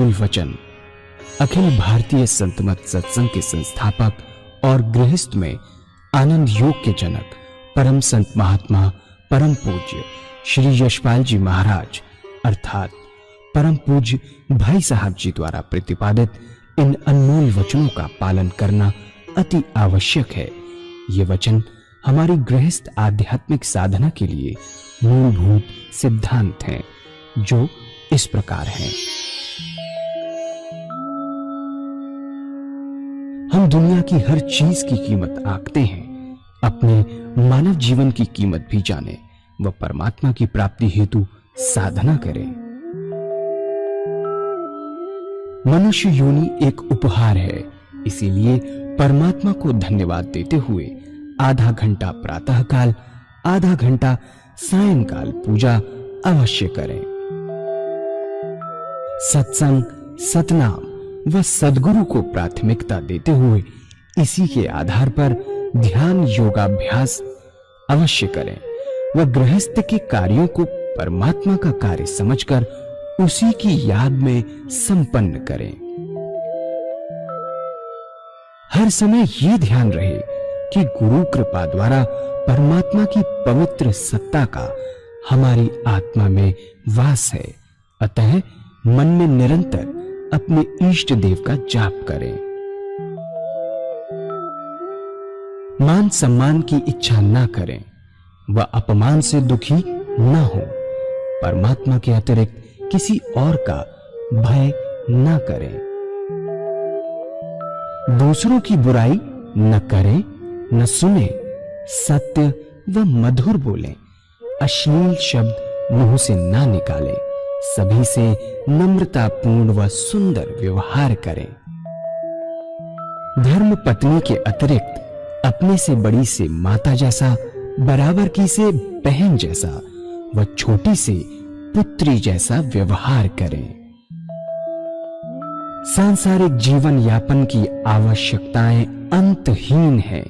अनमोल वचन अखिल भारतीय संत मत सत्संग के संस्थापक और गृहस्थ में आनंद योग के जनक परम संत महात्मा परम पूज्य श्री यशपाल जी महाराज अर्थात परम पूज्य भाई साहब जी द्वारा प्रतिपादित इन अनमोल वचनों का पालन करना अति आवश्यक है। ये वचन हमारी गृहस्थ आध्यात्मिक साधना के लिए मूलभूत सिद्धांत हैं, जो इस प्रकार हैं। हम दुनिया की हर चीज की कीमत आंकते हैं, अपने मानव जीवन की कीमत भी जाने व परमात्मा की प्राप्ति हेतु साधना करें। मनुष्य योनि एक उपहार है, इसीलिए परमात्मा को धन्यवाद देते हुए आधा घंटा प्रातःकाल, आधा घंटा सायंकाल पूजा अवश्य करें। सत्संग, सतनाम व सद्गुरु को प्राथमिकता देते हुए इसी के आधार पर ध्यान योगाभ्यास अवश्य करें व गृहस्थ के कार्यों को परमात्मा का कार्य समझकर उसी की याद में संपन्न करें। हर समय ये ध्यान रहे कि गुरु कृपा द्वारा परमात्मा की पवित्र सत्ता का हमारी आत्मा में वास है, अतः मन में निरंतर अपने इष्ट देव का जाप करें। मान सम्मान की इच्छा न करें व अपमान से दुखी न हो। परमात्मा के अतिरिक्त किसी और का भय न करें। दूसरों की बुराई न करें, न सुने, सत्य व मधुर बोलें, अश्लील शब्द मुंह से ना निकालें, सभी से नम्रतापूर्ण व सुंदर व्यवहार करें। धर्म पत्नी के अतिरिक्त अपने से बड़ी से माता जैसा, बराबर की से बहन जैसा व छोटी से पुत्री जैसा व्यवहार करें। सांसारिक जीवन यापन की आवश्यकताएं अंतहीन है,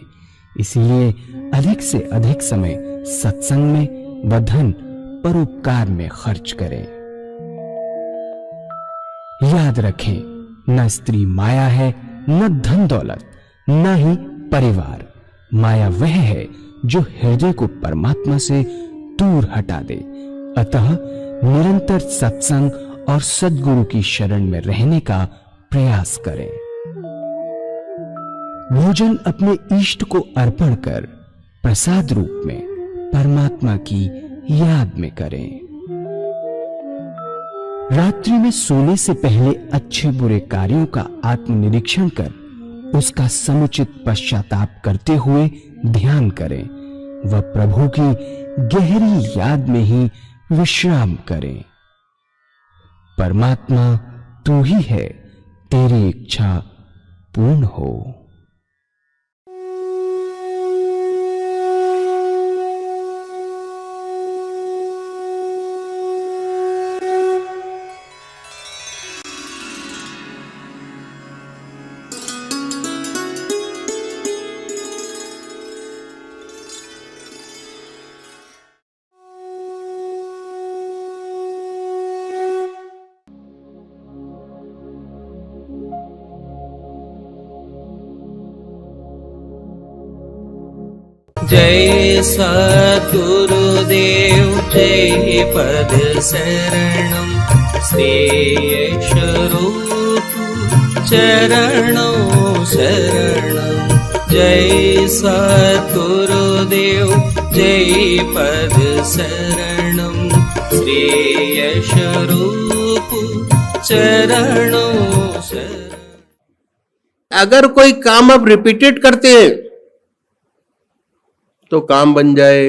इसलिए अधिक से अधिक समय सत्संग में व धन परोपकार में खर्च करें। याद रखें, न स्त्री माया है, न धन दौलत, न ही परिवार। माया वह है जो हृदय को परमात्मा से दूर हटा दे। अतः निरंतर सत्संग और सद्गुरु की शरण में रहने का प्रयास करें। भोजन अपने इष्ट को अर्पण कर प्रसाद रूप में परमात्मा की याद में करें। रात्रि में सोने से पहले अच्छे बुरे कार्यों का आत्मनिरीक्षण कर उसका समुचित पश्चाताप करते हुए ध्यान करें व प्रभु की गहरी याद में ही विश्राम करें। परमात्मा तू ही है, तेरी इच्छा पूर्ण हो। जय सद्गुरुदेव जय पद शरणम श्रेयस रूप चरणों शरणम। जय सद्गुरुदेव जय पद शरणम श्रेयस रूप चरणों शरणम। अगर कोई काम आप रिपीटेड करते हैं तो काम बन जाए।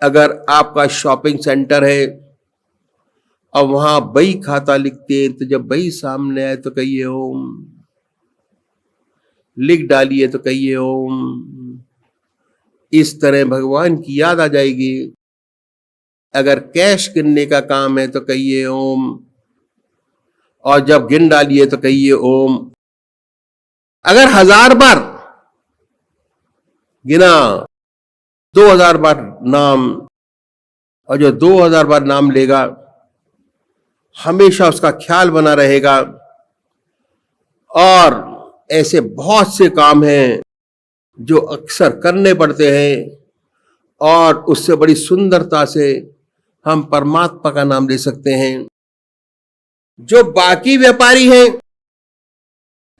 अगर आपका शॉपिंग सेंटर है और वहां बही खाता लिखते हैं, तो जब बही सामने आए तो कहिए ओम, लिख डालिए तो कहिए ओम। इस तरह भगवान की याद आ जाएगी। अगर कैश गिनने का काम है तो कहिए ओम, और जब गिन डालिए तो कहिए ओम। अगर 1000 बार गिना, 2000 बार नाम, और जो 2000 बार नाम लेगा हमेशा उसका ख्याल बना रहेगा। और ऐसे बहुत से काम हैं जो अक्सर करने पड़ते हैं और उससे बड़ी सुंदरता से हम परमात्मा का नाम ले सकते हैं। जो बाकी व्यापारी हैं,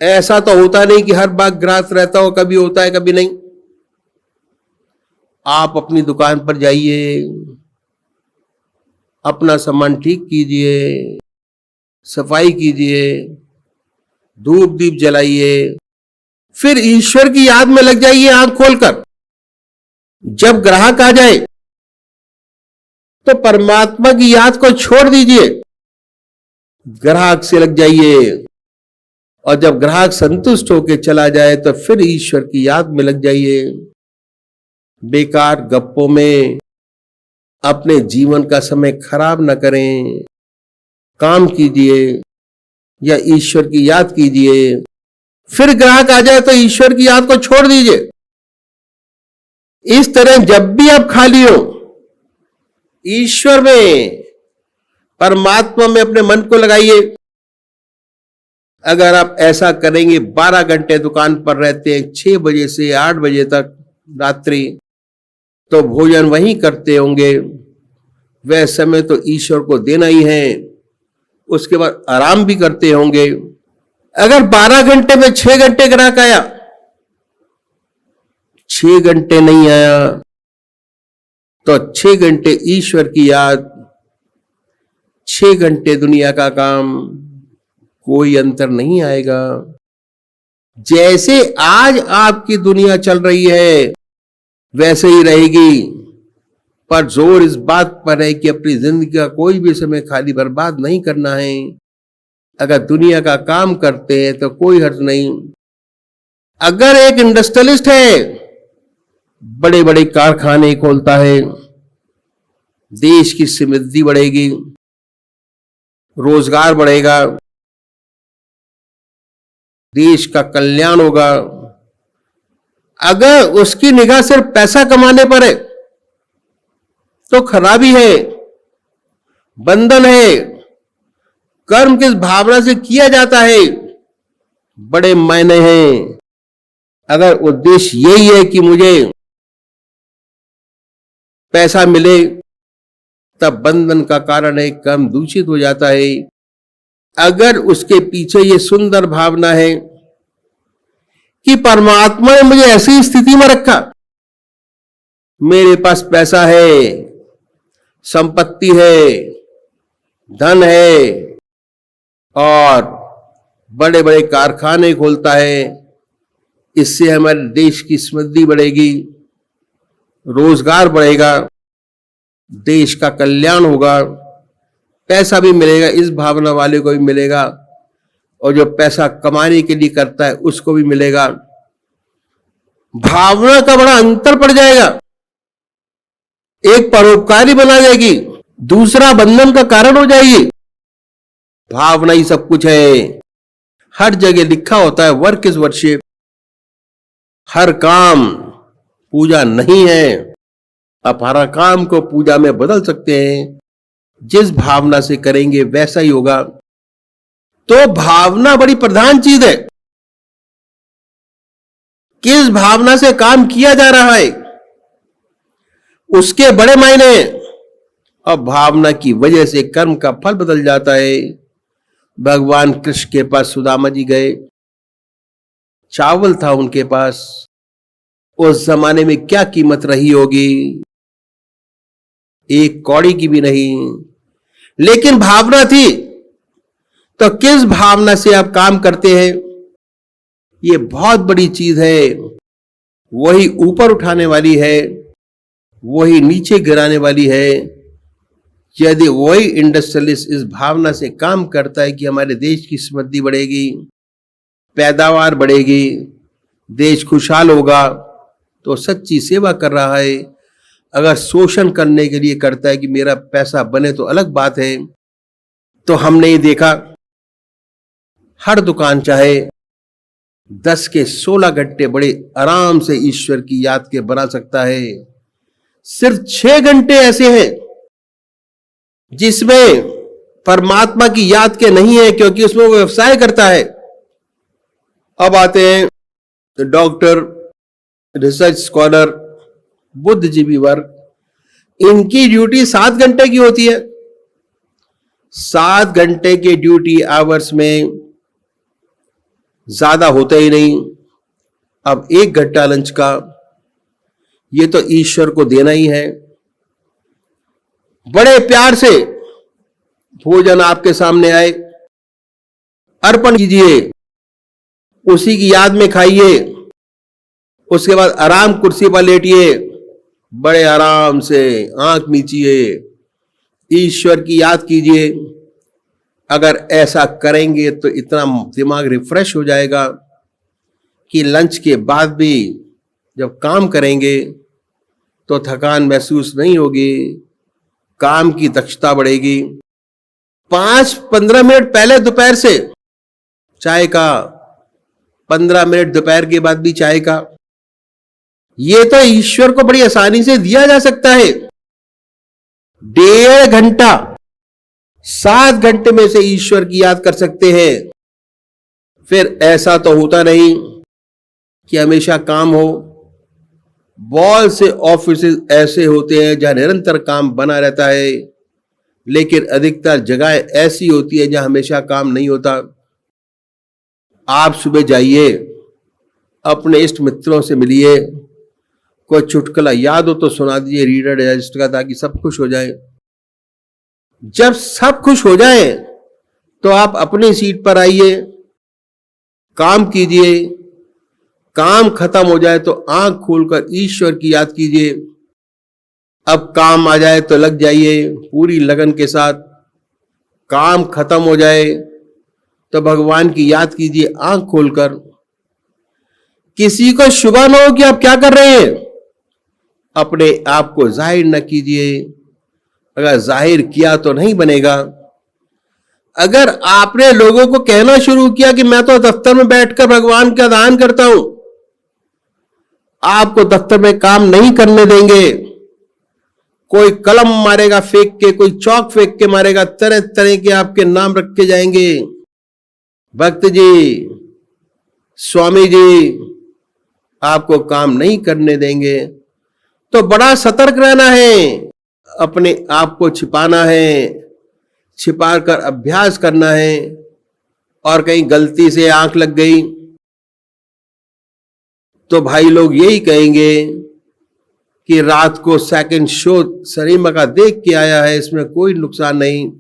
ऐसा तो होता नहीं कि हर बार ग्राहक रहता हो, कभी होता है कभी नहीं। आप अपनी दुकान पर जाइए, अपना सामान ठीक कीजिए, सफाई कीजिए, धूप दीप जलाइए, फिर ईश्वर की याद में लग जाइए आंख खोलकर। जब ग्राहक आ जाए तो परमात्मा की याद को छोड़ दीजिए, ग्राहक से लग जाइए। और जब ग्राहक संतुष्ट होकर चला जाए तो फिर ईश्वर की याद में लग जाइए। बेकार गप्पों में अपने जीवन का समय खराब न करें, काम कीजिए या ईश्वर की याद कीजिए। फिर ग्राहक आ जाए तो ईश्वर की याद को छोड़ दीजिए। इस तरह जब भी आप खाली हो, ईश्वर में, परमात्मा में अपने मन को लगाइए। अगर आप ऐसा करेंगे, 12 घंटे दुकान पर रहते हैं, 6 बजे से 8 बजे तक रात्रि, तो भोजन वहीं करते होंगे। वह समय तो ईश्वर को देना ही है, उसके बाद आराम भी करते होंगे। अगर 12 घंटे में 6 घंटे ग्राहक आया, 6 घंटे नहीं आया, तो 6 घंटे ईश्वर की याद, 6 घंटे दुनिया का काम, कोई अंतर नहीं आएगा। जैसे आज आपकी दुनिया चल रही है वैसे ही रहेगी, पर जोर इस बात पर है कि अपनी जिंदगी का कोई भी समय खाली बर्बाद नहीं करना है। अगर दुनिया का काम करते हैं तो कोई हर्ज नहीं। अगर एक इंडस्ट्रियलिस्ट है, बड़े बड़े कारखाने खोलता है, देश की समृद्धि बढ़ेगी, रोजगार बढ़ेगा, देश का कल्याण होगा। अगर उसकी निगाह सिर्फ पैसा कमाने पर है तो खराबी है, बंधन है। कर्म किस भावना से किया जाता है, बड़े मायने हैं। अगर उद्देश्य यही है कि मुझे पैसा मिले, तब बंधन का कारण है, कर्म दूषित हो जाता है। अगर उसके पीछे ये सुंदर भावना है कि परमात्मा ने मुझे ऐसी स्थिति में रखा, मेरे पास पैसा है, संपत्ति है, धन है और बड़े बड़े कारखाने खोलता है, इससे हमारे देश की समृद्धि बढ़ेगी, रोजगार बढ़ेगा, देश का कल्याण होगा, पैसा भी मिलेगा, इस भावना वाले को भी मिलेगा और जो पैसा कमाने के लिए करता है उसको भी मिलेगा। भावना का बड़ा अंतर पड़ जाएगा। एक परोपकारी बना जाएगी, दूसरा बंधन का कारण हो जाएगी। भावना ही सब कुछ है। हर जगह लिखा होता है वर्क इज वर्शिप। हर काम पूजा नहीं है। आप हर काम को पूजा में बदल सकते हैं। जिस भावना से करेंगे वैसा ही होगा। तो भावना बड़ी प्रधान चीज है। किस भावना से काम किया जा रहा है उसके बड़े मायने हैं। और भावना की वजह से कर्म का फल बदल जाता है। भगवान कृष्ण के पास सुदामा जी गए, चावल था उनके पास। उस जमाने में क्या कीमत रही होगी, एक कौड़ी की भी नहीं, लेकिन भावना थी। तो किस भावना से आप काम करते हैं, ये बहुत बड़ी चीज है। वही ऊपर उठाने वाली है, वही नीचे गिराने वाली है। यदि वही इंडस्ट्रियलिस्ट इस भावना से काम करता है कि हमारे देश की समृद्धि बढ़ेगी, पैदावार बढ़ेगी, देश खुशहाल होगा, तो सच्ची सेवा कर रहा है। अगर शोषण करने के लिए करता है कि मेरा पैसा बने तो अलग बात है। तो हमने ये देखा, हर दुकान चाहे 10 के 16 घंटे बड़े आराम से ईश्वर की याद के बना सकता है। सिर्फ 6 घंटे ऐसे हैं जिसमें परमात्मा की याद के नहीं है, क्योंकि उसमें वो व्यवसाय करता है। अब आते हैं डॉक्टर, रिसर्च स्कॉलर, बुद्धिजीवी वर्ग। इनकी ड्यूटी 7 घंटे की होती है। 7 घंटे के ड्यूटी आवर्स में ज्यादा होता ही नहीं। अब 1 घंटा लंच का, ये तो ईश्वर को देना ही है। बड़े प्यार से भोजन आपके सामने आए, अर्पण कीजिए, उसी की याद में खाइए। उसके बाद आराम कुर्सी पर लेटिए, बड़े आराम से आंख मीचिए, ईश्वर की याद कीजिए। अगर ऐसा करेंगे तो इतना दिमाग रिफ्रेश हो जाएगा कि लंच के बाद भी जब काम करेंगे तो थकान महसूस नहीं होगी, काम की दक्षता बढ़ेगी। 5-15 मिनट पहले दोपहर से चाय का, 15 मिनट दोपहर के बाद भी चाय का, ये तो ईश्वर को बड़ी आसानी से दिया जा सकता है। 1.5 घंटा, 7 घंटे में से ईश्वर की याद कर सकते हैं। फिर ऐसा तो होता नहीं कि हमेशा काम हो। बहुत से ऑफिस ऐसे होते हैं जहां निरंतर काम बना रहता है, लेकिन अधिकतर जगह ऐसी होती है जहां हमेशा काम नहीं होता। आप सुबह जाइए, अपने इष्ट मित्रों से मिलिए, कोई चुटकुला याद हो तो सुना दीजिए रीडर डाइजेस्ट का, ताकि सब खुश हो जाए। जब सब खुश हो जाए तो आप अपनी सीट पर आइए, काम कीजिए। काम खत्म हो जाए तो आंख खोलकर ईश्वर की याद कीजिए। अब काम आ जाए तो लग जाइए पूरी लगन के साथ। काम खत्म हो जाए तो भगवान की याद कीजिए आंख खोलकर। किसी को शुभ न हो कि आप क्या कर रहे हैं, अपने आप को जाहिर न कीजिए। अगर जाहिर किया तो नहीं बनेगा। अगर आपने लोगों को कहना शुरू किया कि मैं तो दफ्तर में बैठकर भगवान का ध्यान करता हूं, आपको दफ्तर में काम नहीं करने देंगे। कोई कलम मारेगा फेंक के, कोई चौक फेंक के मारेगा, तरह तरह के आपके नाम रखे जाएंगे। भक्त जी, स्वामी जी आपको काम नहीं करने देंगे। तो बड़ा सतर्क रहना है, अपने आप को छिपाना है, छिपाकर अभ्यास करना है। और कहीं गलती से आंख लग गई तो भाई लोग यही कहेंगे कि रात को सेकंड शो सिनेमा का देख के आया है, इसमें कोई नुकसान नहीं।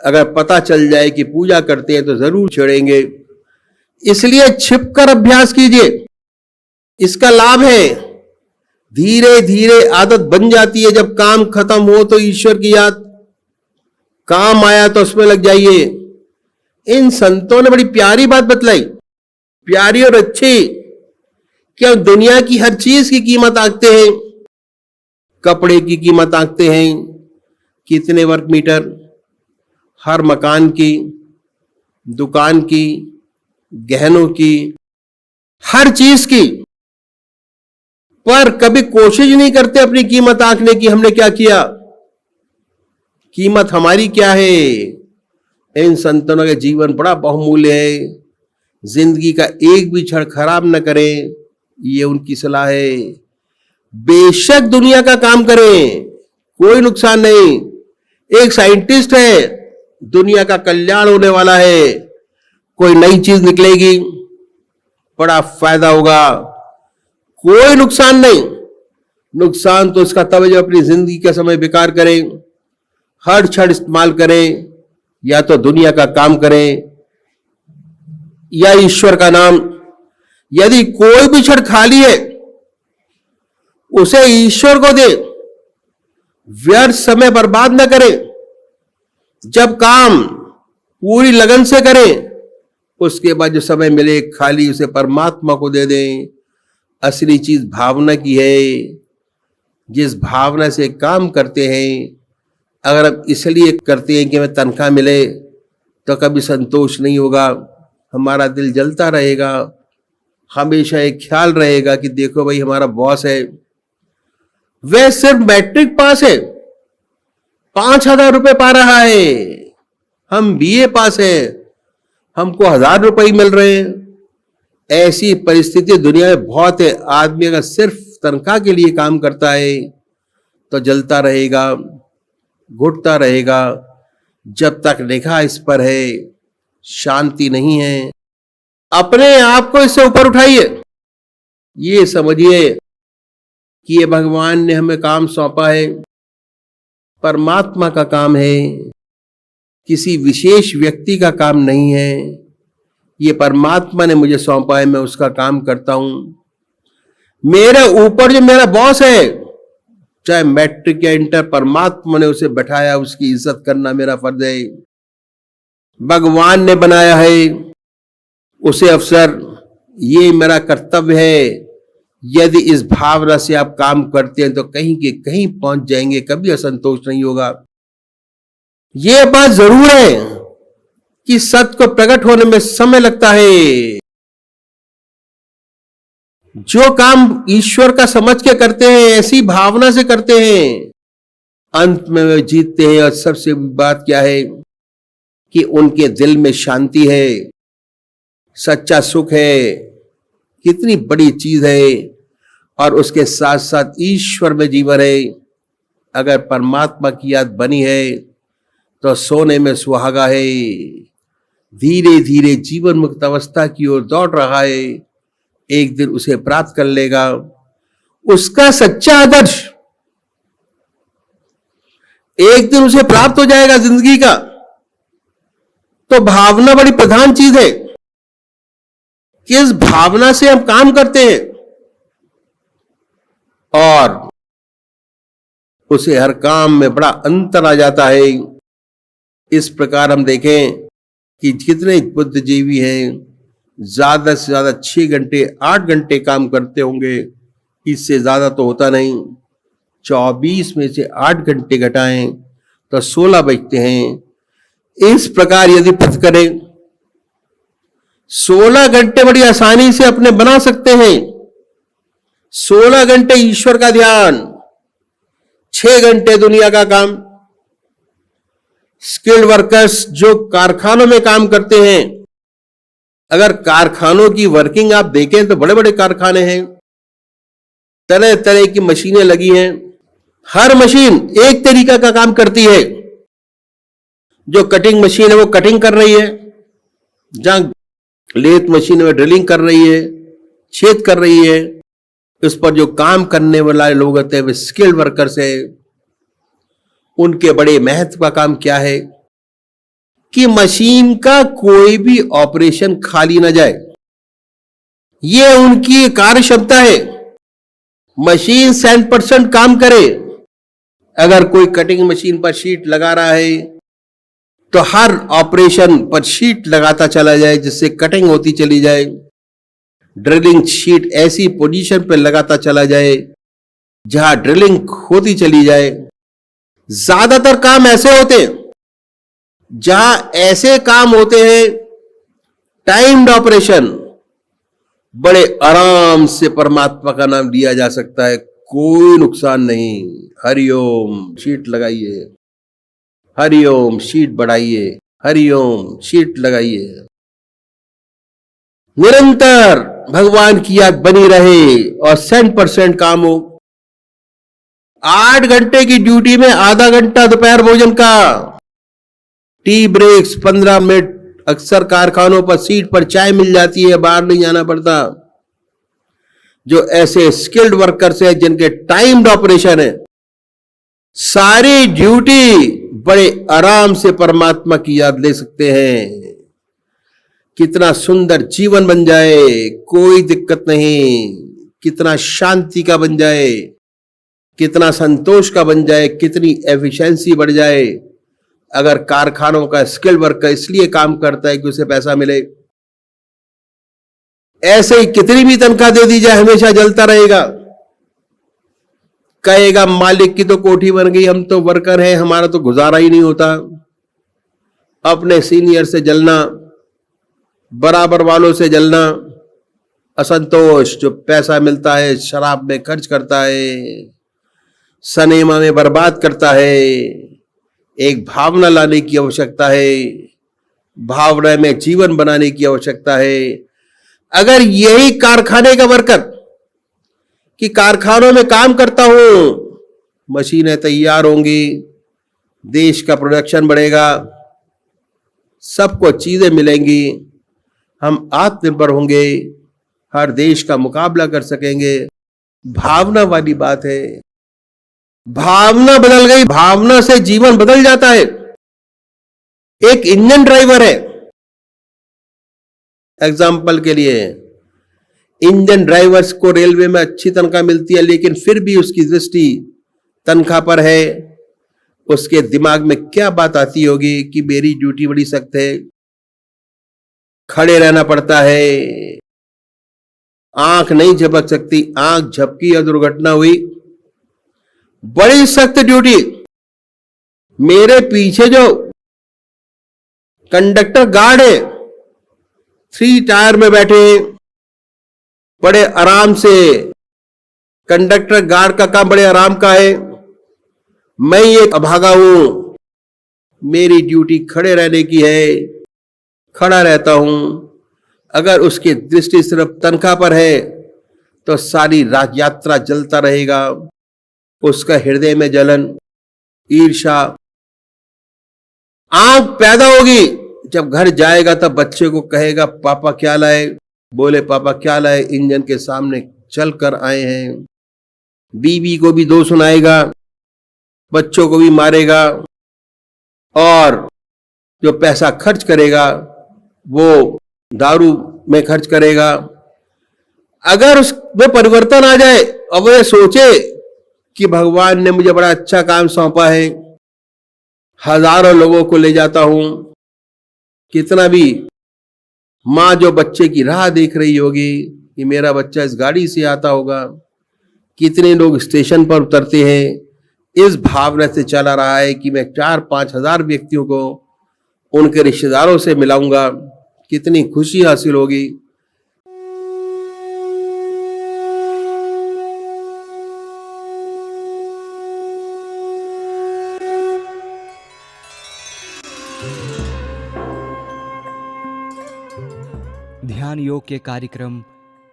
अगर पता चल जाए कि पूजा करते हैं तो जरूर छेड़ेंगे। इसलिए छिपकर अभ्यास कीजिए, इसका लाभ है। धीरे धीरे आदत बन जाती है। जब काम खत्म हो तो ईश्वर की याद, काम आया तो उसमें लग जाइए। इन संतों ने बड़ी प्यारी बात बतलाई, प्यारी और अच्छी, कि हम दुनिया की हर चीज की कीमत आंकते हैं। कपड़े की कीमत आंकते हैं, कितने वर्ग मीटर, हर मकान की, दुकान की, गहनों की, हर चीज की, पर कभी कोशिश नहीं करते अपनी कीमत आंकने की, हमने क्या किया, कीमत हमारी क्या है। इन संतों का जीवन बड़ा बहुमूल्य है। जिंदगी का एक भी क्षण खराब न करें, ये उनकी सलाह है। बेशक दुनिया का काम करें, कोई नुकसान नहीं। एक साइंटिस्ट है, दुनिया का कल्याण होने वाला है, कोई नई चीज निकलेगी, बड़ा फायदा होगा, कोई नुकसान नहीं। नुकसान तो इसका तब है जब अपनी जिंदगी का समय बेकार करें। हर क्षण इस्तेमाल करें, या तो दुनिया का काम करें या ईश्वर का नाम। यदि कोई भी क्षण खाली है उसे ईश्वर को दे, व्यर्थ समय बर्बाद न करें। जब काम पूरी लगन से करें, उसके बाद जो समय मिले खाली उसे परमात्मा को दे दें। असली चीज भावना की है। जिस भावना से काम करते हैं, अगर हम इसलिए करते हैं कि हमें तनख्वाह मिले, तो कभी संतोष नहीं होगा। हमारा दिल जलता रहेगा, हमेशा एक ख्याल रहेगा कि देखो भाई हमारा बॉस है, वह सिर्फ मैट्रिक पास है, 5,000 रुपए पा रहा है, हम बीए पास हैं, हमको 1000 रुपए मिल रहे हैं। ऐसी परिस्थिति दुनिया में बहुत है। आदमी अगर सिर्फ तनख्वाह के लिए काम करता है तो जलता रहेगा, घुटता रहेगा। जब तक निगाह इस पर है, शांति नहीं है। अपने आप को इससे ऊपर उठाइए। ये समझिए कि ये भगवान ने हमें काम सौंपा है, परमात्मा का काम है, किसी विशेष व्यक्ति का काम नहीं है। ये परमात्मा ने मुझे सौंपा है, मैं उसका काम करता हूं। मेरे ऊपर जो मेरा बॉस है, चाहे मैट्रिक या इंटर, परमात्मा ने उसे बैठाया, उसकी इज्जत करना मेरा फर्ज है। भगवान ने बनाया है उसे अफसर, ये मेरा कर्तव्य है। यदि इस भावना से आप काम करते हैं तो कहीं के कहीं पहुंच जाएंगे, कभी असंतोष नहीं होगा। यह बात जरूर है कि सत्य को प्रकट होने में समय लगता है। जो काम ईश्वर का समझ के करते हैं, ऐसी भावना से करते हैं, अंत में वे जीतते हैं। और सबसे बड़ी बात क्या है कि उनके दिल में शांति है, सच्चा सुख है। कितनी बड़ी चीज है। और उसके साथ साथ ईश्वर में जीवन है। अगर परमात्मा की याद बनी है तो सोने में सुहागा है। धीरे धीरे जीवन मुक्त अवस्था की ओर दौड़ रहा है, एक दिन उसे प्राप्त कर लेगा। उसका सच्चा आदर्श एक दिन उसे प्राप्त हो जाएगा जिंदगी का। तो भावना बड़ी प्रधान चीज है। किस भावना से हम काम करते हैं और उसे हर काम में बड़ा अंतर आ जाता है। इस प्रकार हम देखें कि कितने बुद्धिजीवी हैं, ज्यादा से ज्यादा 6 घंटे 8 घंटे काम करते होंगे, इससे ज्यादा तो होता नहीं। 24 में से 8 घंटे घटाएं तो 16 बचते हैं। इस प्रकार यदि पथ करें, 16 घंटे बड़ी आसानी से अपने बना सकते हैं। 16 घंटे ईश्वर का ध्यान, 6 घंटे दुनिया का काम। स्किल्ड वर्कर्स जो कारखानों में काम करते हैं, अगर कारखानों की वर्किंग आप देखें तो बड़े बड़े कारखाने हैं, तरह तरह की मशीनें लगी हैं। हर मशीन एक तरीका का काम करती है। जो कटिंग मशीन है वो कटिंग कर रही है, जहां लेथ मशीन में ड्रिलिंग कर रही है, छेद कर रही है। इस पर जो काम करने वाले लोग होते हैं वे स्किल्ड वर्कर्स है। उनके बड़े महत्व का काम क्या है कि मशीन का कोई भी ऑपरेशन खाली ना जाए। ये उनकी कार्य क्षमता है। मशीन 100% काम करे। अगर कोई कटिंग मशीन पर शीट लगा रहा है तो हर ऑपरेशन पर शीट लगाता चला जाए, जिससे कटिंग होती चली जाए। ड्रिलिंग शीट ऐसी पोजीशन पर लगाता चला जाए जहां ड्रिलिंग होती चली जाए। ज्यादातर काम ऐसे होते हैं, जहां ऐसे काम होते हैं टाइम्ड ऑपरेशन, बड़े आराम से परमात्मा का नाम लिया जा सकता है, कोई नुकसान नहीं। हरिओम, शीट लगाइए, हरिओम, शीट बढ़ाइए, हरिओम, शीट लगाइए। निरंतर भगवान की याद बनी रहे और 100% काम हो। 8 घंटे की ड्यूटी में आधा घंटा दोपहर भोजन का, टी ब्रेक्स 15 मिनट। अक्सर कारखानों पर सीट पर चाय मिल जाती है, बाहर नहीं जाना पड़ता। जो ऐसे स्किल्ड वर्कर्स हैं जिनके टाइम्ड ऑपरेशन है, सारी ड्यूटी बड़े आराम से परमात्मा की याद ले सकते हैं। कितना सुंदर जीवन बन जाए, कोई दिक्कत नहीं। कितना शांति का बन जाए, कितना संतोष का बन जाए, कितनी एफिशिएंसी बढ़ जाए। अगर कारखानों का स्किल्ड वर्कर इसलिए काम करता है कि उसे पैसा मिले, ऐसे ही कितनी भी तनख्वाह दे दी जाए हमेशा जलता रहेगा। कहेगा मालिक की तो कोठी बन गई, हम तो वर्कर हैं, हमारा तो गुजारा ही नहीं होता। अपने सीनियर से जलना, बराबर वालों से जलना, असंतोष। जो पैसा मिलता है शराब में खर्च करता है, सनेमा में बर्बाद करता है, एक भावना लाने की आवश्यकता है, भावना में जीवन बनाने की आवश्यकता है। अगर यही कारखाने का वर्कर कि कारखानों में काम करता हूं, मशीनें तैयार होंगी, देश का प्रोडक्शन बढ़ेगा, सबको चीजें मिलेंगी, हम आत्मनिर्भर होंगे, हर देश का मुकाबला कर सकेंगे। भावना वाली बात है। भावना बदल गई, भावना से जीवन बदल जाता है। एक इंजन ड्राइवर है, एग्जाम्पल के लिए, इंजन ड्राइवर्स को रेलवे में अच्छी तनख्वाह मिलती है, लेकिन फिर भी उसकी दृष्टि तनख्वाह पर है। उसके दिमाग में क्या बात आती होगी कि मेरी ड्यूटी बड़ी सख्त है, खड़े रहना पड़ता है, आंख नहीं झपक सकती, आंख झपकी और दुर्घटना हुई, बड़ी सख्त ड्यूटी। मेरे पीछे जो कंडक्टर गार्ड है, 3 टायर में बैठे, बड़े आराम से, कंडक्टर गार्ड का काम बड़े आराम का है, मैं ये अभागा हूं, मेरी ड्यूटी खड़े रहने की है, खड़ा रहता हूं। अगर उसकी दृष्टि सिर्फ तनख्वाह पर है तो सारी यात्रा जलता रहेगा, उसका हृदय में जलन, ईर्ष्या, आग पैदा होगी। जब घर जाएगा तब बच्चे को कहेगा पापा क्या लाए, बोले पापा क्या लाए, इंजन के सामने चल कर आए हैं। बीवी को भी दोष सुनाएगा, बच्चों को भी मारेगा, और जो पैसा खर्च करेगा वो दारू में खर्च करेगा। अगर उसमें परिवर्तन आ जाए और वो सोचे कि भगवान ने मुझे बड़ा अच्छा काम सौंपा है, हजारों लोगों को ले जाता हूं, कितना भी माँ जो बच्चे की राह देख रही होगी कि मेरा बच्चा इस गाड़ी से आता होगा, कितने लोग स्टेशन पर उतरते हैं, इस भावना से चला रहा है कि मैं 4-5 हजार व्यक्तियों को उनके रिश्तेदारों से मिलाऊंगा, कितनी खुशी हासिल होगी। ध्यान योग के कार्यक्रम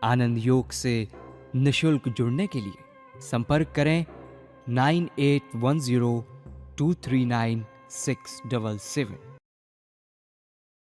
आनंद योग से निशुल्क जुड़ने के लिए संपर्क करें 9810239677।